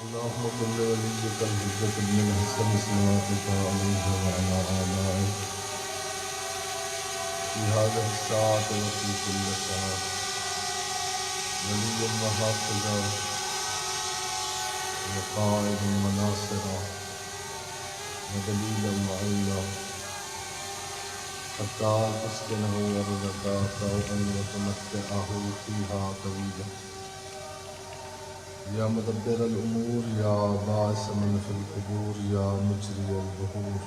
اللهم كن وليك الحجة بن الحسن صلواتك عليه وعلى آبائه في هذه الساعة وفي كل ساعة وليا وحافظا وقائدا وناصرا ودليلا وعينا حتى تسكنه أرضك طوعا وتمتعه فيها طويلا یا مدبر الامور یا باعث من فی القبور یا مجری البحور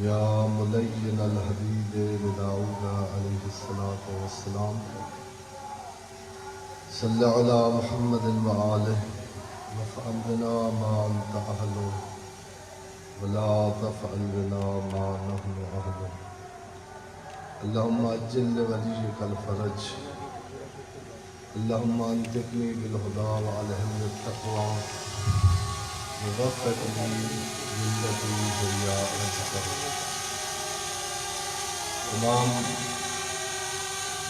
یا ملین الحدید بداؤد علیہ السلام صلی علی محمد وآلہ وفعل بنا ما انت اہلو ولا تفعل بنا ما نحن اہلو اللہم اجل ولیک الفرج اللهم انطقني بالهدى وعلهمني التقوى ووفق لي بالتي هي أحسن. تمام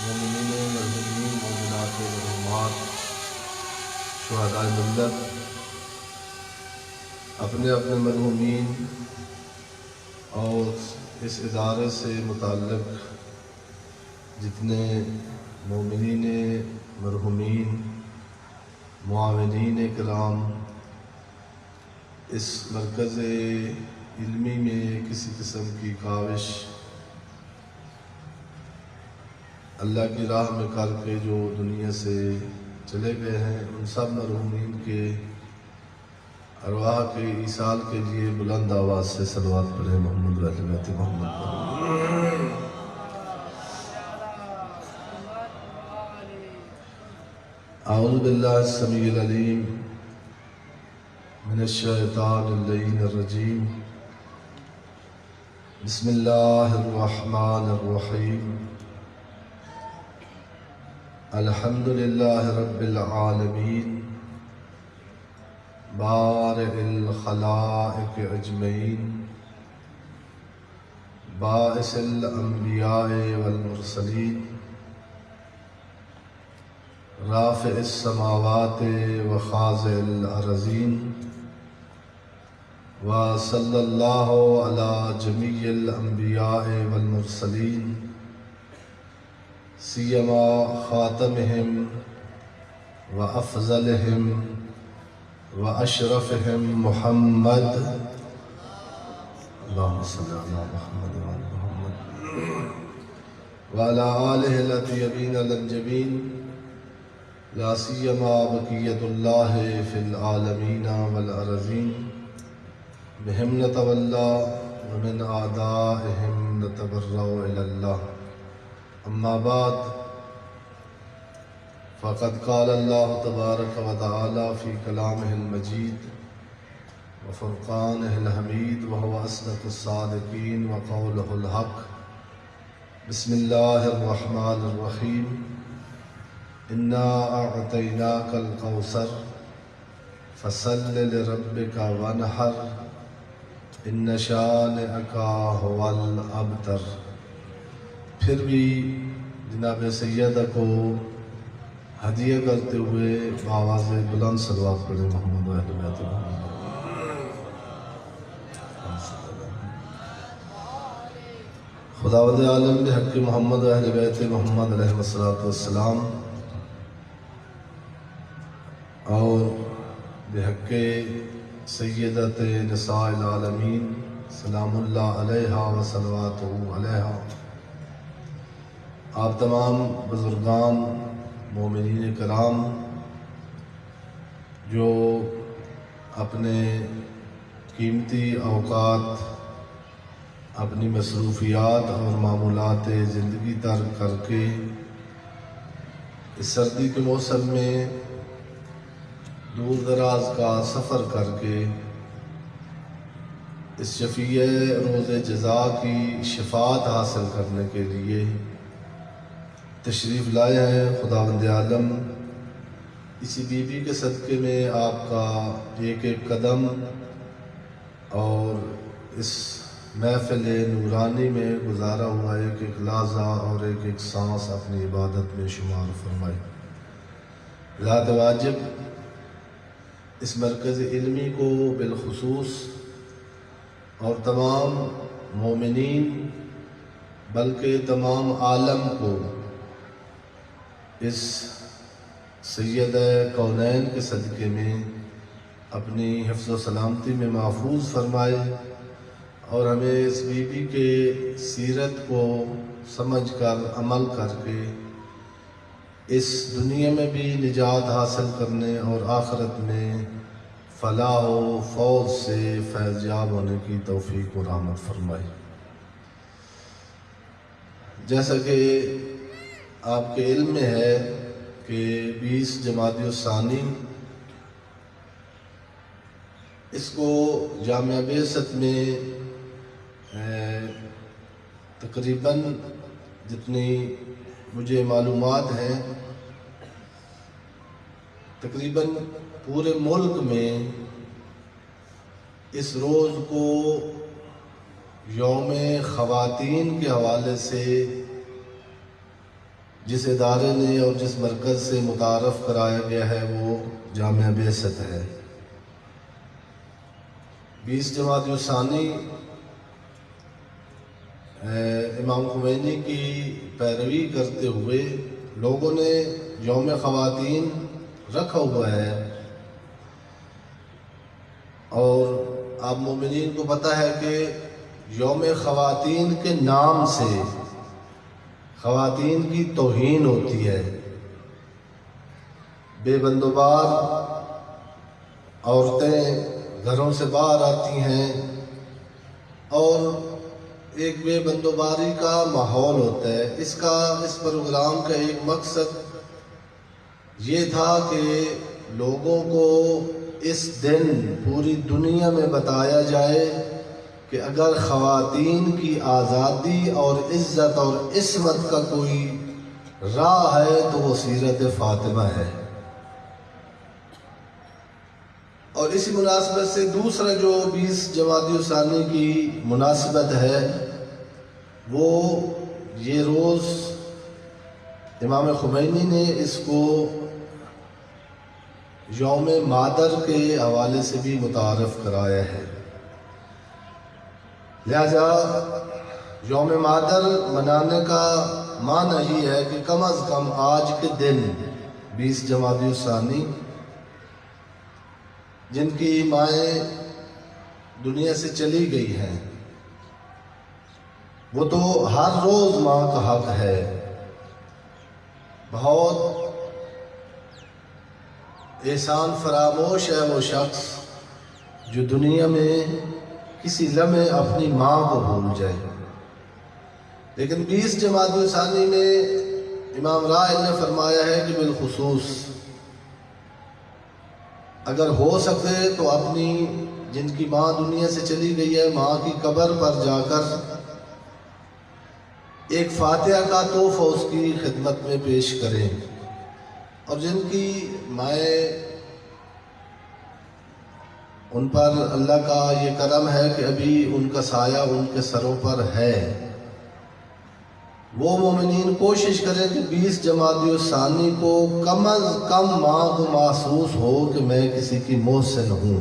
مومنین مرحومین مومنات مرحومات شہداء ملت اپنے اپنے مرحومین اور اس ادارے سے متعلق جتنے مومنین مرحومین معاونین کرام اس مرکز علمی میں کسی قسم کی کاوش اللہ کی راہ میں کر کے جو دنیا سے چلے گئے ہیں ان سب مرحومین کے ارواح کے ایصال کے لیے بلند آواز سے صلوات پڑھیں محمد و اہل بیت محمد پر. اعوذ باللہ السمیع العلیم من الشیطان اللعین الرجیم بسم اللہ الرحمن الرحیم الحمد للہ رب العالمین بارئ الخلائق اجمعین باعث الانبیاء والمرسلین رافع السماوات وخاضع الارضین وصلی اللہ علی جمیع الانبیاء والمرسلین سیما خاتمہم وافضلہم واشرفہم محمد اللہم صلی علی محمد وعلی محمد وعلی آلہ الاطیبین الانجبین لا سیما بقیت اللہ فی العالمین والارضین بہم نتولا ومن اعدائہم نتبرأ الی اللہ اما بعد فقد قال اللہ تبارک و تعالی فی کلامہ المجید وفرقانہ الحمید وهو اصدق الصادقین وقولہ الحق بسم اللہ الرحمن الرحیم انا اعطیناک الکوثر فصل لربک وانحر ان شانئک هو الابتر. پھر بھی جناب سیدہ کو ہدیہ کرتے ہوئے بآواز بلند صلوات پڑھیں محمد و اہل بیت محمد. خداوند عالم بحق محمد و اہل بیت محمد علیہ السلام اور بحق سیدت نساء العالمین سلام اللہ علیہا و صلواتہ علیہا آپ تمام بزرگان مومنین کرام جو اپنے قیمتی اوقات اپنی مصروفیات اور معمولات زندگی ترک کر کے اس سردی کے موسم میں دور دراز کا سفر کر کے اس شفیع روز جزا کی شفاعت حاصل کرنے کے لیے تشریف لائے ہیں. خداوند عالم اسی بی بی کے صدقے میں آپ کا ایک ایک قدم اور اس محفل نورانی میں گزارا ہوا ایک ایک لحظہ اور ایک ایک سانس اپنی عبادت میں شمار فرمائے. ذات واجب اس مرکز علمی کو بالخصوص اور تمام مومنین بلکہ تمام عالم کو اس سید کونین کے صدقے میں اپنی حفظ و سلامتی میں محفوظ فرمائے اور ہمیں اس بی بی کے سیرت کو سمجھ کر عمل کر کے اس دنیا میں بھی نجات حاصل کرنے اور آخرت میں فلاح و فوز سے فیض یاب ہونے کی توفیق و رحمت فرمائے۔ جیسا کہ آپ کے علم میں ہے کہ 20 جمادی الثانی اس کو جامعہ بعثت میں تقریباً جتنی مجھے معلومات ہیں تقریباً پورے ملک میں اس روز کو یوم خواتین کے حوالے سے جس ادارے نے اور جس مرکز سے متعارف کرایا گیا ہے وہ جامعہ بعثت ہے۔ 20 جمادی الثانی امام خمینی کی پیروی کرتے ہوئے لوگوں نے یوم خواتین رکھا ہوا ہے، اور آپ مومنین کو پتہ ہے کہ یوم خواتین کے نام سے خواتین کی توہین ہوتی ہے، بے بندوبار عورتیں گھروں سے باہر آتی ہیں اور ایک بے بندوباری کا ماحول ہوتا ہے۔ اس پروگرام کا ایک مقصد یہ تھا کہ لوگوں کو اس دن پوری دنیا میں بتایا جائے کہ اگر خواتین کی آزادی اور عزت اور عصمت کا کوئی راہ ہے تو وہ سیرت فاطمہ ہے۔ اور اسی مناسبت سے دوسرا جو 20 جمادی الثانی کی مناسبت ہے وہ یہ روز امام خمینی نے اس کو یوم مادر کے حوالے سے بھی متعارف کرایا ہے، لہذا یوم مادر منانے کا معنی یہ ہے کہ کم از کم آج کے دن 20 جمادی الثانی جن کی مائیں دنیا سے چلی گئی ہیں وہ تو ہر روز ماں کا حق ہے۔ بہت احسان فراموش ہے وہ شخص جو دنیا میں کسی لمحے اپنی ماں کو بھول جائے، لیکن 20 جمادی الثانی میں امام راحل نے فرمایا ہے کہ بالخصوص اگر ہو سکے تو اپنی جن کی ماں دنیا سے چلی گئی ہے ماں کی قبر پر جا کر ایک فاتحہ کا تحفہ اس کی خدمت میں پیش کریں، اور جن کی مائیں ان پر اللہ کا یہ کرم ہے کہ ابھی ان کا سایہ ان کے سروں پر ہے، وہ مومنین کوشش کریں کہ 20 جمادی الثانی کو کم از کم ماں کو محسوس ہو کہ میں کسی کی محسن ہوں۔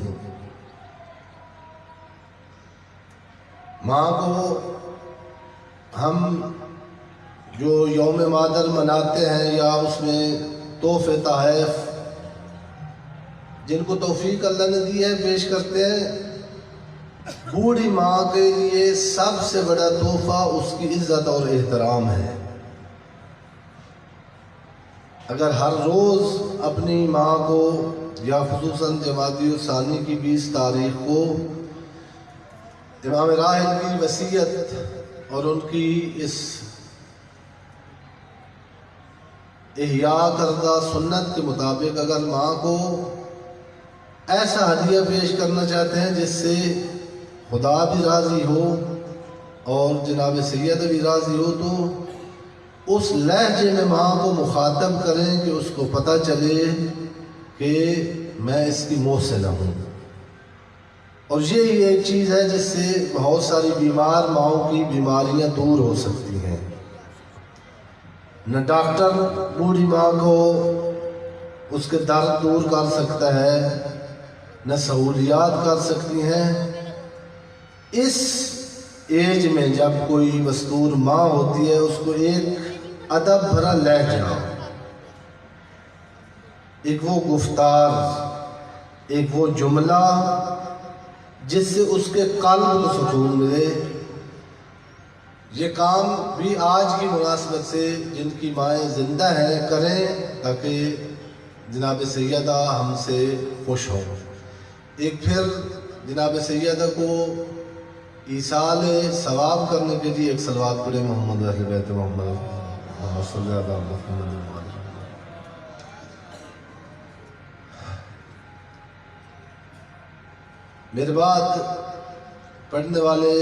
ماں کو ہم جو یوم مادر مناتے ہیں یا اس میں تحفے تحائف جن کو توفیق اللہ نے دی ہے پیش کرتے ہیں، بوڑھی ماں کے لیے سب سے بڑا تحفہ اس کی عزت اور احترام ہے۔ اگر ہر روز اپنی ماں کو یا خصوصاً جمادی الثانی کی 20 تاریخ کو امام راحل کی وصیت اور ان کی اس احیاء کردہ سنت کے مطابق اگر ماں کو ایسا ہدیہ پیش کرنا چاہتے ہیں جس سے خدا بھی راضی ہو اور جناب سید بھی راضی ہو، تو اس لہجے میں ماں کو مخاطب کریں کہ اس کو پتہ چلے کہ میں اس کی محسن ہوں۔ اور یہی ایک چیز ہے جس سے بہت ساری بیمار ماؤں کی بیماریاں دور ہو سکتی ہیں۔ نہ ڈاکٹر بوڑھی ماں کو اس کے درد دور کر سکتا ہے، نہ سہولیات کر سکتی ہیں۔ اس ایج میں جب کوئی مستور ماں ہوتی ہے اس کو ایک ادب بھرا لہجہ، ایک وہ گفتار، ایک وہ جملہ جس سے اس کے قلب کو سکون ملے، یہ کام بھی آج کی مناسبت سے جن کی مائیں زندہ ہیں کریں تاکہ جناب سیدہ ہم سے خوش ہوں۔ ایک پھر جناب سیدہ کو ایصال ثواب کرنے کے لیے ایک صلوات پڑھیں محمد اہل بیت محمد محمد صلی اللہ علیہ وسلم۔ میرے بات پڑھنے والے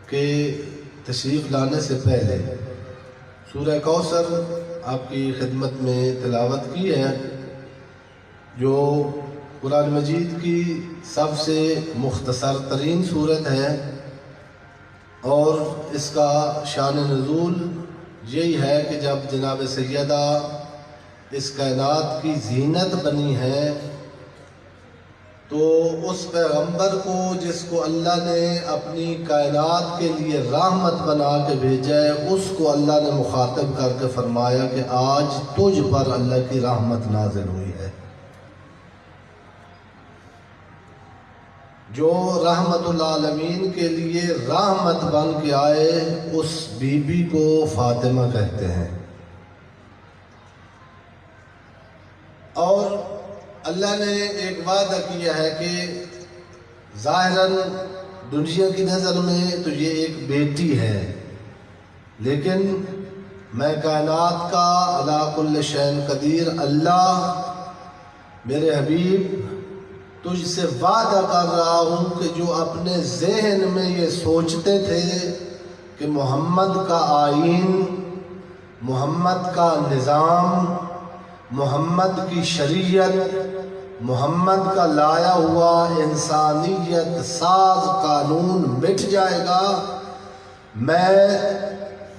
کے تشریف لانے سے پہلے سورہ کوثر آپ کی خدمت میں تلاوت کی ہے، جو قرآن مجید کی سب سے مختصر ترین صورت ہے، اور اس کا شان نزول یہی ہے کہ جب جناب سیدہ اس کائنات کی زینت بنی ہے تو اس پیغمبر کو جس کو اللہ نے اپنی کائنات کے لیے رحمت بنا کے بھیجا ہے، اس کو اللہ نے مخاطب کر کے فرمایا کہ آج تجھ پر اللہ کی رحمت نازل ہوئی ہے۔ جو رحمت العالمین کے لیے رحمت بن کے آئے اس بی بی کو فاطمہ کہتے ہیں، اور اللہ نے ایک وعدہ کیا ہے کہ ظاہراً دنیا کی نظر میں تو یہ ایک بیٹی ہے، لیکن میں کائنات کا علی کل شیء قدیر اللہ میرے حبیب تجھ سے وعدہ کر رہا ہوں کہ جو اپنے ذہن میں یہ سوچتے تھے کہ محمد کا آئین، محمد کا نظام، محمد کی شریعت، محمد کا لایا ہوا انسانیت ساز قانون مٹ جائے گا، میں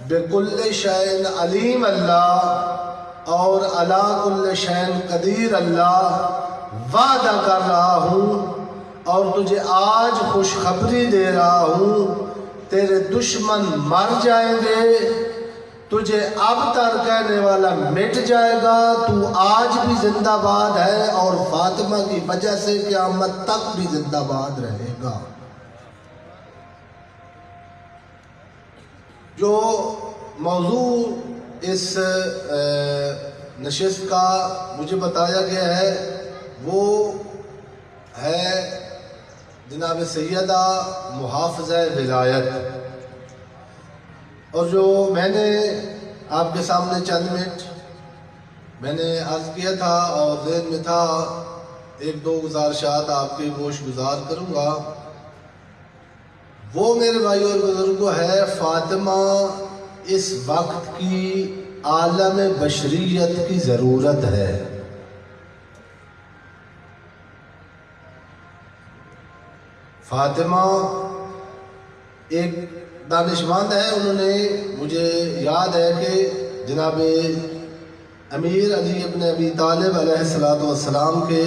بکل شیء علیم اللہ اور علی کل شیء قدیر اللہ وعدہ کر رہا ہوں اور تجھے آج خوشخبری دے رہا ہوں، تیرے دشمن مر جائیں گے، تجھے اب تر کہنے والا مٹ جائے گا، تو آج بھی زندہ باد ہے اور فاطمہ کی وجہ سے قیامت تک بھی زندہ باد رہے گا۔ جو موضوع اس نشست کا مجھے بتایا گیا ہے وہ ہے جناب سیدہ محافظہ ولایت، اور جو میں نے آپ کے سامنے چند منٹ میں نے عرض کیا تھا اور ذہن میں تھا، ایک دو گزارشات آپ کے گوش گزار کروں گا، وہ میرے بھائی اور بزرگوں ہے فاطمہ اس وقت کی عالم بشریت کی ضرورت ہے۔ فاطمہ ایک دانشمند ہے، انہوں نے مجھے یاد ہے کہ جناب امیر علی ابن ابی طالب علیہ السلام کے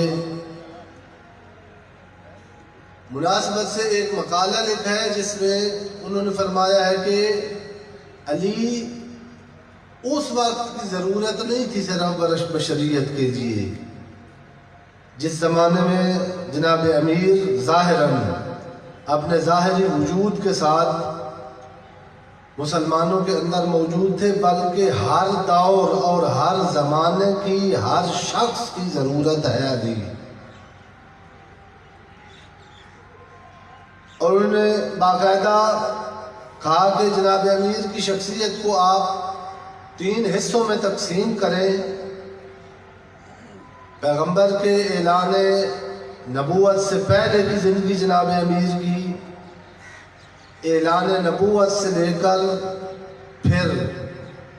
مناسبت سے ایک مقالہ لکھا ہے جس میں انہوں نے فرمایا ہے کہ علی اس وقت کی ضرورت نہیں تھی صرف بشریت کے لیے، جس زمانے میں جناب امیر ظاہراً اپنے ظاہری وجود کے ساتھ مسلمانوں کے اندر موجود تھے، بلکہ ہر دور اور ہر زمانے کی ہر شخص کی ضرورت ہے علی۔ اور انہوں نے باقاعدہ کہا کہ جناب امیر کی شخصیت کو آپ 3 حصوں میں تقسیم کریں، پیغمبر کے اعلان نبوت سے پہلے کی زندگی جناب امیر کی، اعلان نبوت سے لے کر پھر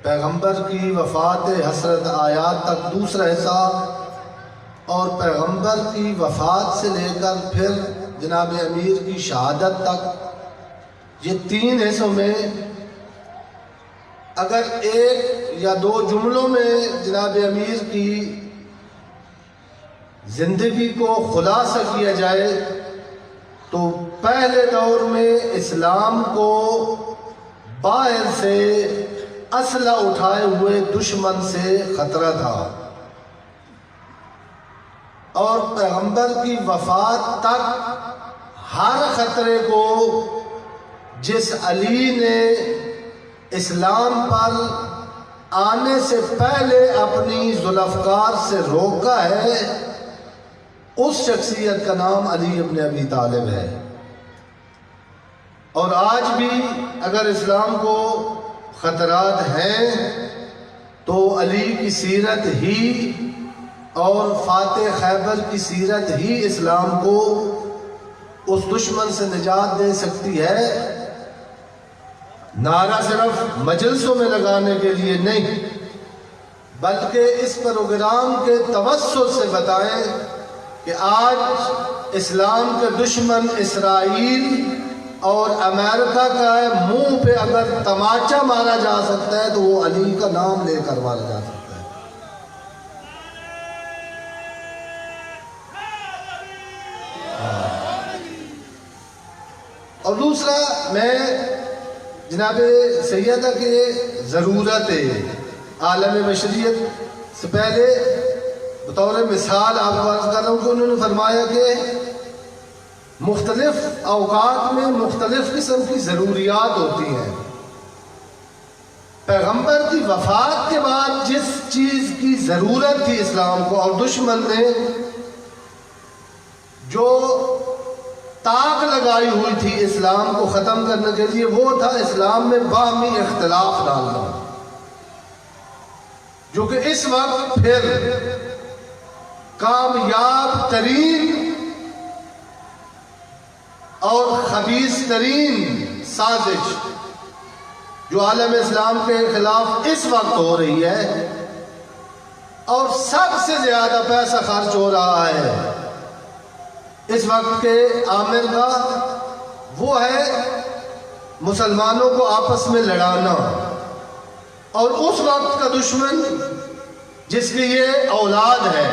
پیغمبر کی وفات حسرت آیات تک دوسرا حصہ، اور پیغمبر کی وفات سے لے کر پھر جناب امیر کی شہادت تک، یہ 3 حصوں میں اگر 1 یا 2 جملوں میں جناب امیر کی زندگی کو خلاصہ کیا جائے تو پہلے دور میں اسلام کو باہر سے اسلحہ اٹھائے ہوئے دشمن سے خطرہ تھا، اور پیغمبر کی وفات تک ہر خطرے کو جس علی نے اسلام پر آنے سے پہلے اپنی ذوالفقار سے روکا ہے، اس شخصیت کا نام علی ابن ابی طالب ہے۔ اور آج بھی اگر اسلام کو خطرات ہیں تو علی کی سیرت ہی اور فاتح خیبر کی سیرت ہی اسلام کو اس دشمن سے نجات دے سکتی ہے۔ نعرہ صرف مجلسوں میں لگانے کے لیے نہیں، بلکہ اس پروگرام کے توسط سے بتائیں کہ آج اسلام کے دشمن اسرائیل اور امریکہ کا منہ پہ اگر تماچا مارا جا سکتا ہے تو وہ علی کا نام لے کر مارا جا سکتا ہے۔ اور دوسرا، میں جناب سیدہ کے ضرورت عالم بشریت سے پہلے بطور مثال آپ کو عرض کر رہا ہوں کہ انہوں نے فرمایا کہ مختلف اوقات میں مختلف قسم کی ضروریات ہوتی ہیں۔ پیغمبر کی وفات کے بعد جس چیز کی ضرورت تھی اسلام کو، اور دشمن نے جو تاک لگائی ہوئی تھی اسلام کو ختم کرنے کے لیے، وہ تھا اسلام میں باہمی اختلاف ڈالنا، جو کہ اس وقت پھر کامیاب ترین اور خبیث ترین سازش جو عالم اسلام کے خلاف اس وقت ہو رہی ہے اور سب سے زیادہ پیسہ خرچ ہو رہا ہے اس وقت کے عامل کا، وہ ہے مسلمانوں کو آپس میں لڑانا۔ اور اس وقت کا دشمن جس کی یہ اولاد ہے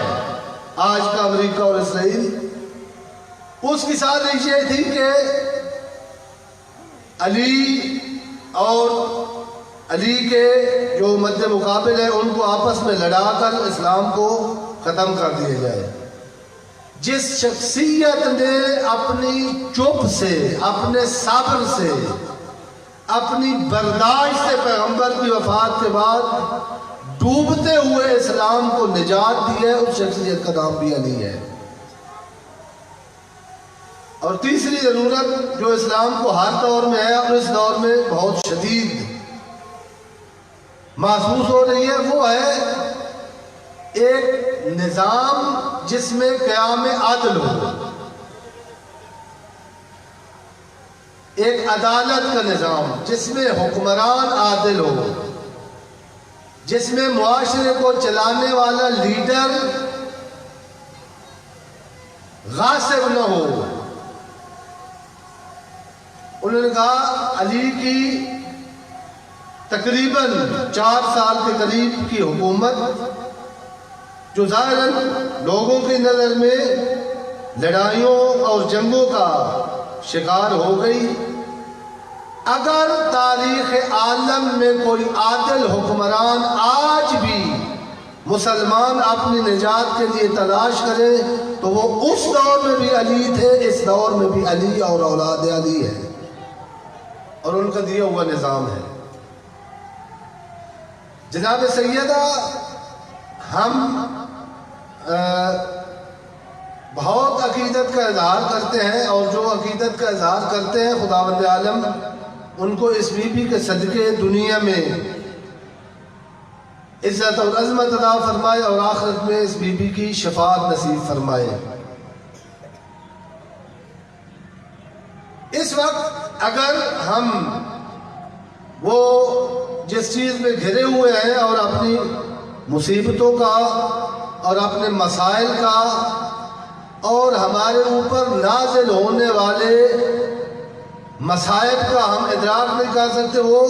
آج کا امریکہ اور اسرائیل، اس کی سازش یہ تھی کہ علی اور علی کے جو مد مقابل ہیں ان کو آپس میں لڑا کر اسلام کو ختم کر دیا جائے۔ جس شخصیت نے اپنی چپ سے، اپنے صبر سے، اپنی برداشت سے پیغمبر کی وفات کے بعد ڈوبتے ہوئے اسلام کو نجات دی ہے، اس شخصیت کا نام بھی علی ہے۔ اور تیسری ضرورت جو اسلام کو ہر دور میں ہے اور اس دور میں بہت شدید محسوس ہو رہی ہے، وہ ہے ایک نظام جس میں قیام عدل ہو، ایک عدالت کا نظام جس میں حکمران عادل ہو، جس میں معاشرے کو چلانے والا لیڈر غاصب نہ ہو۔ انہوں نے کہا علی کی تقریباً 4 سال کے قریب کی حکومت، جو ظاہراً لوگوں کی نظر میں لڑائیوں اور جنگوں کا شکار ہو گئی، اگر تاریخ عالم میں کوئی عادل حکمران آج بھی مسلمان اپنی نجات کے لیے تلاش کرے تو وہ اس دور میں بھی علی تھے، اس دور میں بھی علی اور اولاد علی ہے، اور ان کا دیا ہوا نظام ہے۔ جناب سیدہ، ہم بہت عقیدت کا اظہار کرتے ہیں، اور جو عقیدت کا اظہار کرتے ہیں خداوند عالم ان کو اس بی بی کے صدقے دنیا میں عزت اور عظمت عطا فرمائے اور آخرت میں اس بی بی کی شفاعت نصیب فرمائے۔ اس وقت اگر ہم وہ جس چیز میں گھرے ہوئے ہیں اور اپنی مصیبتوں کا اور اپنے مسائل کا اور ہمارے اوپر نازل ہونے والے مصائب کا ہم ادراک نہیں کر سکتے، وہ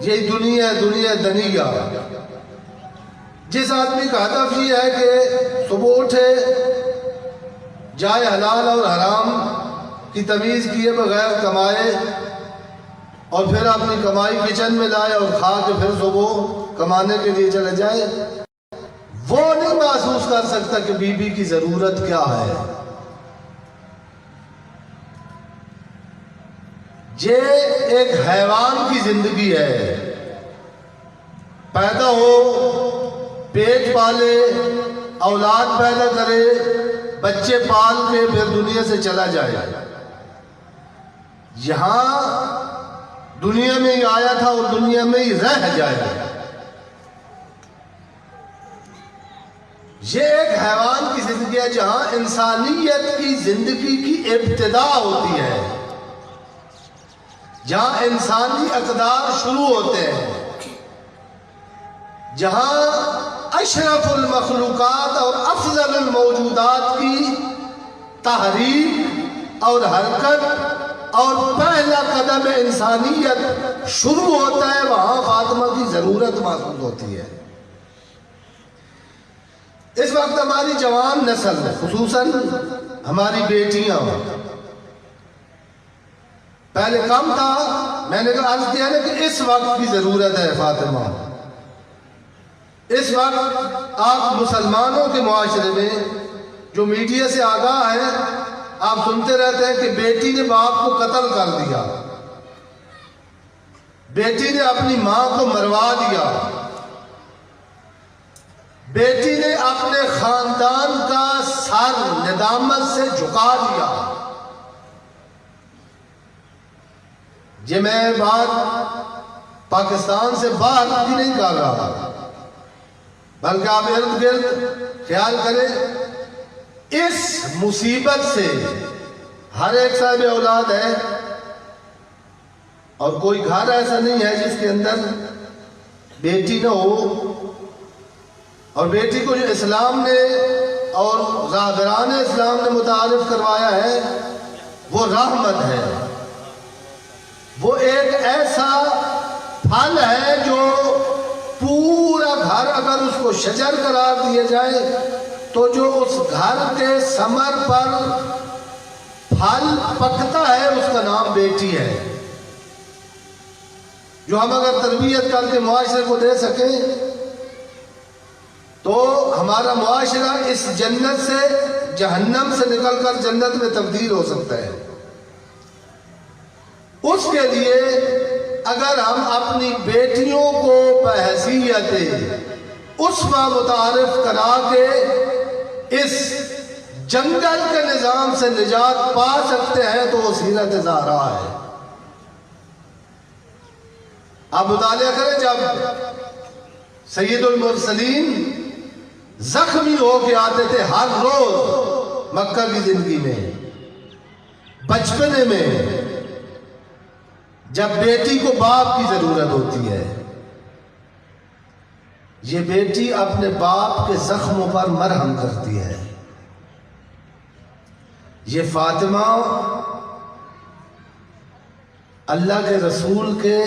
یہی دنیا دنیا دنیا جس آدمی کا ہدف یہ ہے کہ صبح اٹھے، جائے حلال اور حرام کی تمیز کیے بغیر کمائے اور پھر اپنی کمائی کچن میں لائے اور کھا کے پھر صبح کمانے کے لیے چلے جائے، وہ نہیں محسوس کر سکتا کہ بیوی کی ضرورت کیا ہے۔ یہ ایک حیوان کی زندگی ہے، پیدا ہو، پیٹ پالے، اولاد پیدا کرے، بچے پال کے پھر دنیا سے چلا جائے۔ یہاں دنیا میں ہی آیا تھا اور دنیا میں ہی رہ جائے۔ یہ ایک حیوان کی زندگی ہے جہاں انسانیت کی زندگی کی ابتدا ہوتی ہے، جہاں انسانی اقدار شروع ہوتے ہیں، جہاں اشرف المخلوقات اور افضل الموجودات کی تحریک اور حرکت اور پہلا قدم انسانیت شروع ہوتا ہے، وہاں فاطمہ کی ضرورت محسوس ہوتی ہے۔ اس وقت ہماری جوان نسل، خصوصاً ہماری بیٹیاں، پہلے کم تھا، میں نے عرض کیا ہے کہ اس وقت کی ضرورت ہے فاطمہ۔ اس وقت آپ مسلمانوں کے معاشرے میں جو میڈیا سے آگاہ ہے، آپ سنتے رہتے ہیں کہ بیٹی نے باپ کو قتل کر دیا، بیٹی نے اپنی ماں کو مروا دیا، بیٹی نے اپنے خاندان کا سر ندامت سے جھکا دیا۔ یہ میں بات پاکستان سے باہر بھی نہیں کر رہا، بلکہ آپ ارد گرد خیال کریں، اس مصیبت سے ہر ایک صاحب اولاد ہے اور کوئی گھر ایسا نہیں ہے جس کے اندر بیٹی نہ ہو، اور بیٹی کو جو اسلام نے اور راہبران اسلام نے متعارف کروایا ہے وہ رحمت ہے، وہ ایک ایسا پھل ہے جو پورا گھر اگر اس کو شجر قرار دیا جائے تو جو اس گھر کے ثمر پر پھل پکتا ہے اس کا نام بیٹی ہے، جو ہم اگر تربیت کر کے معاشرے کو دے سکیں تو ہمارا معاشرہ اس جنت سے جہنم سے نکل کر جنت میں تبدیل ہو سکتا ہے۔ اس کے لیے اگر ہم اپنی بیٹیوں کو بحیثیت اسوہ متعارف کرا کے اس جنگل کے نظام سے نجات پا سکتے ہیں تو وہ سیرت زہرا ہے۔ آپ مطالعہ کریں، جب سید المرسلین زخمی ہو کے آتے تھے ہر روز مکہ کی زندگی میں، بچپنے میں جب بیٹی کو باپ کی ضرورت ہوتی ہے، یہ بیٹی اپنے باپ کے زخموں پر مرہم کرتی ہے۔ یہ فاطمہ اللہ کے رسول کے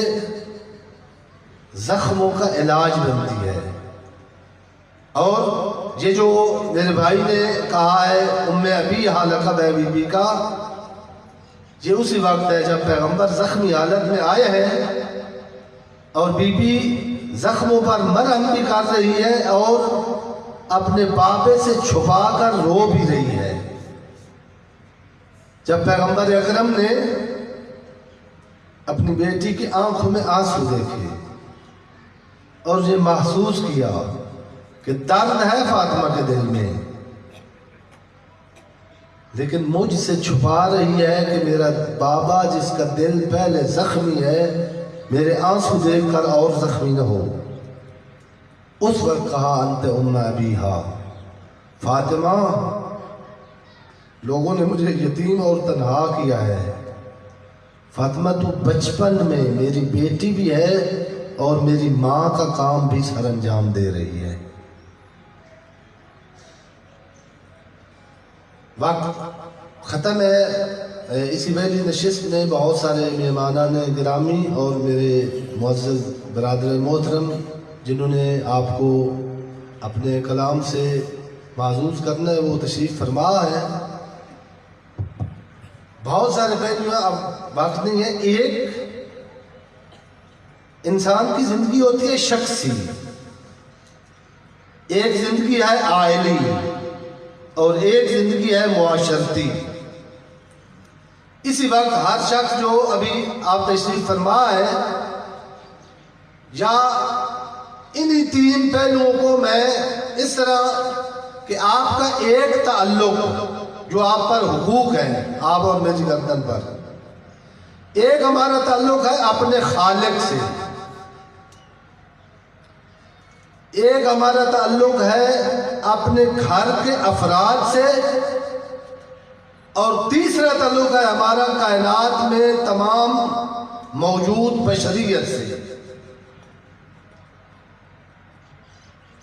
زخموں کا علاج بنتی ہے۔ اور یہ جو میرے بھائی نے کہا ہے ام ابیہا لقب ہے بی بی کا، یہ اسی وقت ہے جب پیغمبر زخمی حالت میں آئے ہیں اور بی بی زخموں پر مرہم بھی کر رہی ہے اور اپنے بابے سے چھپا کر رو بھی رہی ہے۔ جب پیغمبر اکرم نے اپنی بیٹی کی آنکھوں میں آنسو دیکھے اور یہ محسوس کیا کہ درد ہے فاطمہ کے دل میں، لیکن مجھ سے چھپا رہی ہے کہ میرا بابا جس کا دل پہلے زخمی ہے میرے آنسو دیکھ کر اور زخمی نہ ہو۔ اس وقت کہا انت ام ابیہا، فاطمہ لوگوں نے مجھے یتیم اور تنہا کیا ہے، فاطمہ تو بچپن میں میری بیٹی بھی ہے اور میری ماں کا کام بھی سر انجام دے رہی ہے۔ وقت ختم ہے۔ اسی ویلی نشست میں بہت سارے مہمانان گرامی اور میرے معزز برادر محترم جنہوں نے آپ کو اپنے کلام سے معزوز کرنا ہے وہ تشریف فرما ہے۔ بہت سارے پہلو ہیں، اب وقت نہیں ہے۔ ایک انسان کی زندگی ہوتی ہے شخصی، ایک زندگی ہے عائلی، اور ایک زندگی ہے معاشرتی۔ اسی وقت ہر شخص جو ابھی آپ تشریف فرما ہے، یا انہی تین پہلوؤں کو میں اس طرح کہ آپ کا ایک تعلق جو آپ پر حقوق ہیں، آپ اور میری گردن پر، ایک ہمارا تعلق ہے اپنے خالق سے، ایک ہمارا تعلق ہے اپنے گھر کے افراد سے، اور تیسرا تعلق ہے ہمارا کائنات میں تمام موجود بشریت سے۔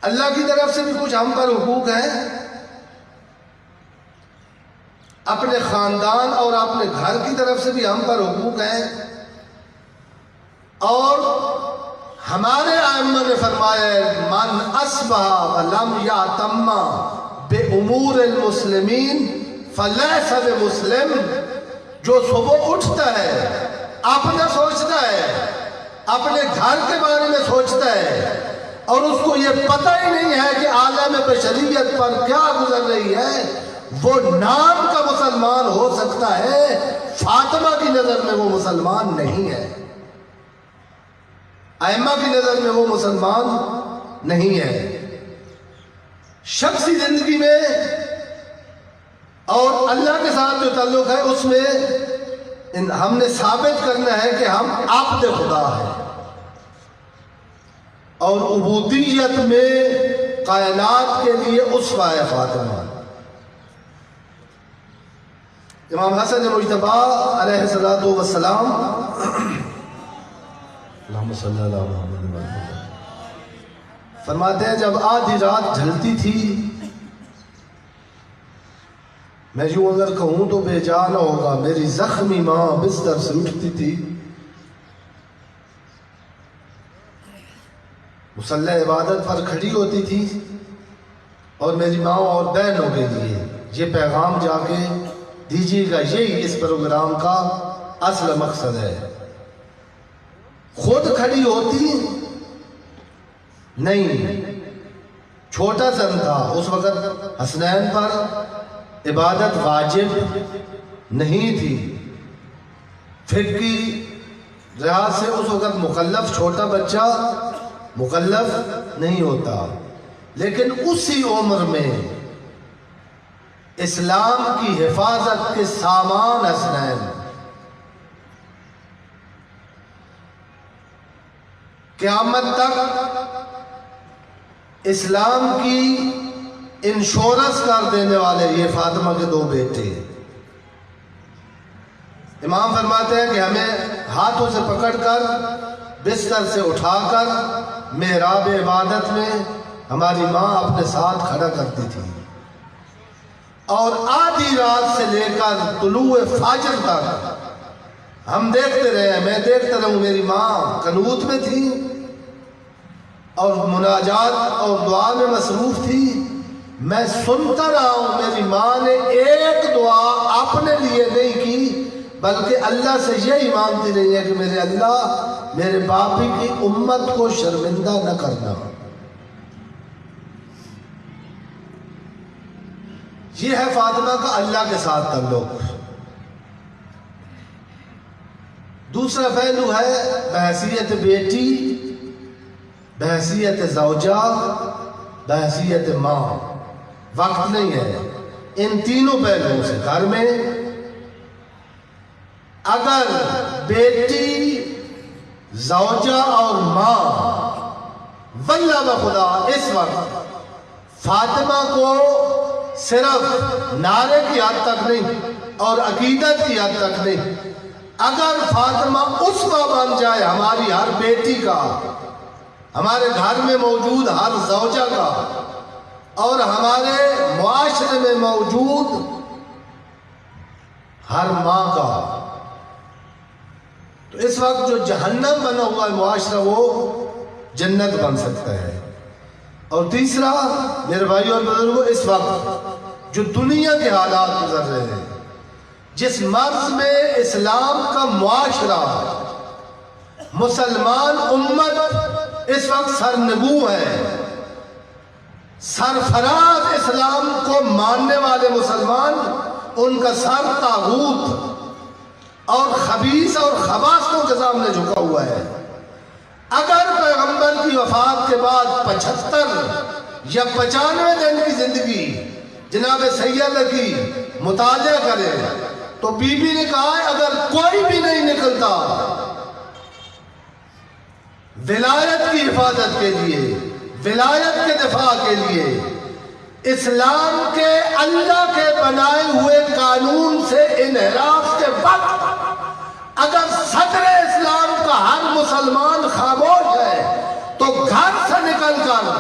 اللہ کی طرف سے بھی کچھ ہم پر حقوق ہیں، اپنے خاندان اور اپنے گھر کی طرف سے بھی ہم پر حقوق ہیں، اور ہمارے ائمہ نے فرمایا ہے من اصبح ولم یعتم بامور المسلمین فلیس بمسلم، جو صبح اٹھتا ہے اپنا سوچتا ہے، اپنے گھر کے بارے میں سوچتا ہے، اور اس کو یہ پتہ ہی نہیں ہے کہ عالم بشریت پر کیا گزر رہی ہے، وہ نام کا مسلمان ہو سکتا ہے، فاطمہ کی نظر میں وہ مسلمان نہیں ہے، ائمہ کی نظر میں وہ مسلمان نہیں ہے۔ شخصی زندگی میں اور اللہ کے ساتھ جو تعلق ہے اس میں ہم نے ثابت کرنا ہے کہ ہم عبد خدا ہیں، اور عبودیت میں کائنات کے لیے اسوہ ہے فاطمہ۔ امام حسن مجتبی علیہ السلام اللہم صلی اللہ علیہ وسلم فرماتے ہیں جب آدھی رات ڈھلتی تھی، میں یوں اگر کہوں تو بے جان ہوگا، میری زخمی ماں بستر سے اٹھتی تھی، مصلی عبادت پر کھڑی ہوتی تھی، اور میری ماں اور بہنوں کے لیے یہ پیغام جا کے دیجیے گا، یہی اس پروگرام کا اصل مقصد ہے۔ خود کھڑی ہوتی نہیں، چھوٹا سن تھا اس وقت، حسنین پر عبادت واجب نہیں تھی، فقہی لحاظ سے اس وقت مکلف چھوٹا بچہ مکلف نہیں ہوتا، لیکن اسی عمر میں اسلام کی حفاظت کے سامان حسنین، قیامت تک اسلام کی انشورنس کر دینے والے یہ فاطمہ کے دو بیٹے۔ امام فرماتے ہیں کہ ہمیں ہاتھوں سے پکڑ کر بستر سے اٹھا کر محراب عبادت میں ہماری ماں اپنے ساتھ کھڑا کرتی تھی، اور آدھی رات سے لے کر طلوع فجر تک ہم دیکھتے رہے، میں دیکھتا رہوں، میری ماں قنوت میں تھی اور مناجات اور دعا میں مصروف تھی، میں سنتا رہا ہوں میری ماں نے ایک دعا اپنے لیے نہیں کی، بلکہ اللہ سے یہی مانگتی رہی ہے کہ میرے اللہ میرے باپی کی امت کو شرمندہ نہ کرنا۔ یہ ہے فاطمہ کا اللہ کے ساتھ تعلق۔ دوسرا پہلو ہے بحیثیت بیٹی، بحیثیت زوجہ، بحیثیت ماں۔ وقت نہیں ہے ان تینوں پہلوؤں سے۔ گھر میں اگر بیٹی، زوجہ اور ماں، واللہ بخدا اس وقت فاطمہ کو صرف نعرے کی حد تک نہیں اور عقیدت کی حد تک نہیں، اگر فاطمہ اسوہ بن جائے ہماری ہر بیٹی کا، ہمارے گھر میں موجود ہر زوجہ کا، اور ہمارے معاشرے میں موجود ہر ماں کا، تو اس وقت جو جہنم بنا ہوا ہے معاشرہ وہ جنت بن سکتا ہے۔ اور تیسرا میرے بھائی اور بزرگوں، اس وقت جو دنیا کے حالات گزر رہے ہیں، جس مرض میں اسلام کا معاشرہ، مسلمان امت اس وقت سرنگوں ہے، سرفراز اسلام کو ماننے والے مسلمان، ان کا سر طاغوت اور خبیث اور خباثوں کے سامنے جھکا ہوا ہے۔ اگر پیغمبر کی وفات کے بعد 75 یا 95 دن کی زندگی جناب سیدہ کی مطالعہ کرے تو بی بی نے کہا ہے اگر کوئی بھی نہیں نکلتا ولایت کی حفاظت کے لیے، ولایت کے دفاع کے لیے، اسلام کے اللہ کے بنائے ہوئے قانون سے انحراف کے وقت اگر صدر اسلام کا ہر مسلمان خاموش ہے تو گھر سے نکل کر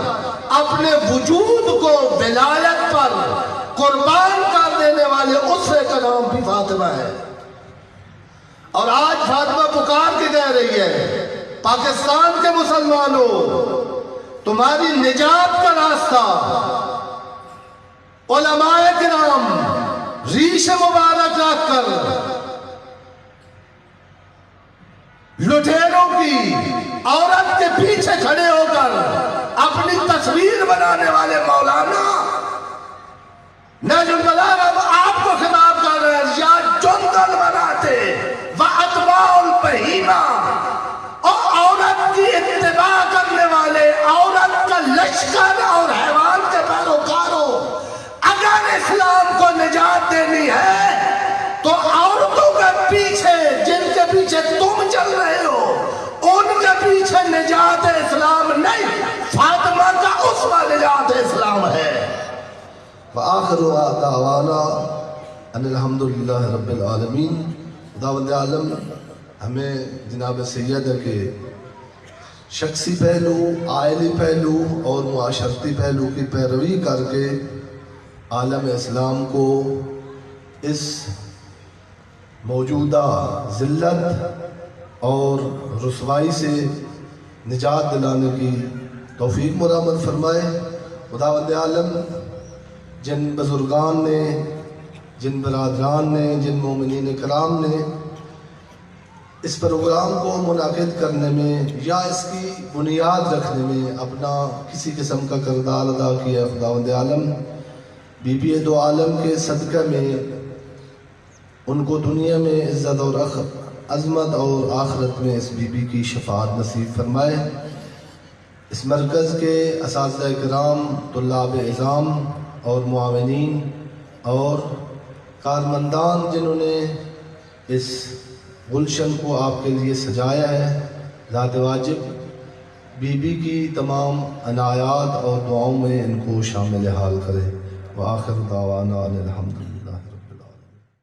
اپنے وجود کو ولایت پر قربان کر دینے والے اسوے کا نام بھی فاطمہ ہے۔ اور آج فاطمہ پکار کے کہہ رہی ہے پاکستان کے مسلمانوں، تمہاری نجات کا راستہ علماء کرام ریش مبارک رکھ کر لٹیروں کی عورت کے پیچھے کھڑے ہو کر اپنی تصویر بنانے والے مولانا نجم البلاغہ آپ کو خطاب کر رہے ہیں، یا جندل بناتے وَأَتْبَاعُ الْبَهِیمَةِ، اور عورت کی اتباع کرنے والے، عورت کا لشکر اور حیوان کے پیروکاروں، اگر اسلام کو نجات دینی ہے تو عورتوں کے پیچھے، جن کے پیچھے تم چل رہے ہو، ان کے پیچھے نجات اسلام نہیں، فاطمہ کا اسوہ نجات اسلام ہے۔ وآخر دعوانا ان الحمدللہ رب العالمین۔ خداوند عالم ہمیں جناب سیدہ کے شخصی پہلو، آئلی پہلو اور معاشرتی پہلو کی پیروی کر کے عالم اسلام کو اس موجودہ ذلت اور رسوائی سے نجات دلانے کی توفیق مرامت فرمائے۔ خداوند عالم جن بزرگان نے، جن برادران نے، جن مومنین کرام نے اس پروگرام کو منعقد کرنے میں یا اس کی بنیاد رکھنے میں اپنا کسی قسم کا کردار ادا کیا، خداوند عالم بی بی دو عالم کے صدقہ میں ان کو دنیا میں عزت اور عظمت اور آخرت میں اس بی بی کی شفاعت نصیب فرمائے۔ اس مرکز کے اساتذہ کرام، طلاب اعظام اور معاونین اور کارمندان جنہوں نے اس گلشن کو آپ کے لیے سجایا ہے، ذات واجب بی بی کی تمام عنایات اور دعاؤں میں ان کو شامل حال کرے۔ وآخر دعوانا ان الحمدللہ۔